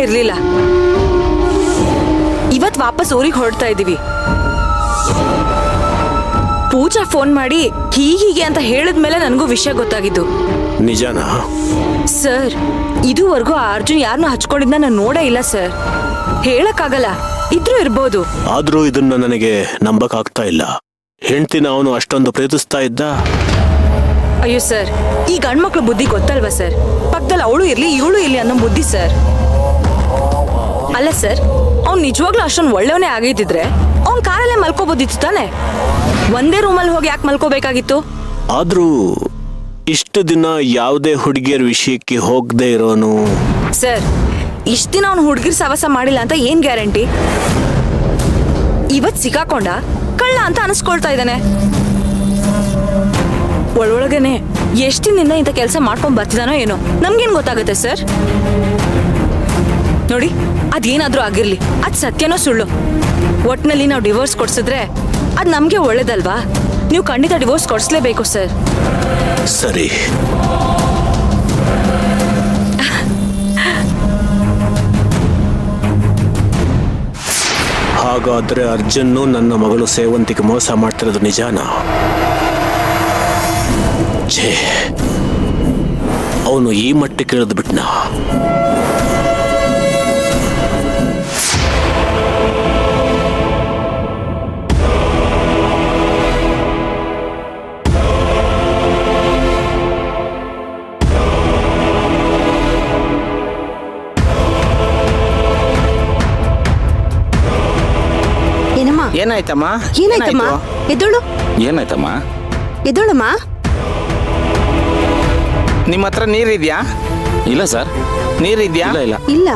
ಇರ್ಲಿಲ್ಲ. ಇವತ್ ವಾಪಸ್ ಊರಿಗೆ ಹೊರಡ್ತಾ ಇದೀವಿ. ಪೂಜಾ ಫೋನ್ ಮಾಡಿ ಹೀಗೆ ಅಂತ ಹೇಳಿದ್ಮೇಲೆ ನನಗೂ ವಿಷಯ ಗೊತ್ತಾಗಿದ್ದು. ನಿಜನಾ? ಸರ್, ಇದುವರೆಗೂ ಆ ಅರ್ಜುನ್ ಯಾರನ್ನ ಹಚ್ಕೊಂಡಿದ್ನ ನಾನು ನೋಡೇ ಇಲ್ಲ ಸರ್. ಹೇಳಕ್ಕಾಗಲ್ಲ, ಇದ್ರೂ ಇರ್ಬೋದು. ಆದ್ರೂ ಇದನ್ನ ನನಗೆ ನಂಬಕ್ ಆಗ್ತಾ ಇಲ್ಲ. ಹೆಂಡ್ತಿನ ಅವನು ಅಷ್ಟೊಂದು ಪ್ರೀತಿಸ್ತಾ ಇದ್ದ. ಅಯ್ಯೋ ಸರ್, ಈ ಗಂಡ್ಮಕ್ಳು ಬುದ್ಧಿ ಗೊತ್ತಲ್ವಾ ಸರ್? ಪಕ್ಕದಲ್ಲಿ ಅವಳು ಇರ್ಲಿ ಇವಳು ಇರ್ಲಿ ಅನ್ನೋ ಬುದ್ಧಿ ಸರ್. ಅಲ್ಲ ಸರ್, ಅವ್ನು ನಿಜವಾಗ್ಲೂ ಅಷ್ಟೊಂದು ಒಳ್ಳೆಯವನೇ ಆಗಿದ್ದಿದ್ರೆ ಅವ್ನ್ ಕಾರಲ್ಲೇ ಮಲ್ಕೋಬೋದಿತ್ತು ತಾನೆ. ಒಂದೇ ರೂಮಲ್ಲಿ ಹೋಗಿ ಯಾಕೆ ಮಲ್ಕೋಬೇಕಾಗಿತ್ತು? ಆದ್ರೂ ಇಷ್ಟು ದಿನ ಯಾವುದೇ ಹುಡುಗಿಯರ ವಿಷಯಕ್ಕೆ ಹೋಗದೆ ಇರೋನು. ಸರ್, ಇಷ್ಟ ದಿನ ಅವ್ನು ಹುಡುಗಿರ್ ಸವಸ ಮಾಡಿಲ್ಲ ಅಂತ ಏನ್ ಗ್ಯಾರಂಟಿ? ಇವತ್ ಸಿಕ್ಕಾಕೊಂಡ ಕಳ್ಳ ಅಂತ ಅನಿಸ್ಕೊಳ್ತಾ ಇದ್ದಾನೆ. ಒಳೊಳಗನೆ ಎಷ್ಟು ದಿನದಿಂದ ಇಂಥ ಕೆಲಸ ಮಾಡ್ಕೊಂಡ್ ಬರ್ತಿದಾನೋ ಏನೋ, ನಮ್ಗೇನ್ ಗೊತ್ತಾಗುತ್ತೆ ಸರ್? ನೋಡಿ, ಅದೇನಾದ್ರೂ ಆಗಿರ್ಲಿ, ಅದ್ ಸತ್ಯನೋ ಸುಳ್ಳು, ಒಟ್ನಲ್ಲಿ ನಾವು ಡಿವೋರ್ಸ್ ಕೊಡ್ಸಿದ್ರೆ ಅದ್ ನಮ್ಗೆ ಒಳ್ಳೇದಲ್ವಾ? ನೀವು ಖಂಡಿತ ಡಿವೋರ್ಸ್ ಕೊಡಿಸ್ಲೇಬೇಕು ಸರ್. ಸರಿ. ಹಾಗಾದ್ರೆ ಅರ್ಜುನ್ನು ನನ್ನ ಮಗಳು ಸೇವಂತಿಗೆ ಮೋಸ ಮಾಡ್ತಿರೋದು ನಿಜಾನಾ? ಛೇ, ಅವನು ಈ ಮಟ್ಟಕ್ಕೆ ಇಳಿದು ಬಿಟ್ನಾ? ಏನಾಯ್ತಮ್ಮ? ಏನಾಯ್ತಮ್ಮ? ಎದ್ದೋಳು. ಏನಾಯ್ತಮ್ಮ? ಎದ್ದೋಳಮ್ಮ. ನಿಮ್ಮ ಹತ್ರ ನೀರಿದ್ಯಾ? ಇಲ್ಲ ಸರ್. ನೀರಿದ್ಯಾ? ಇಲ್ಲ ಇಲ್ಲ ಇಲ್ಲ.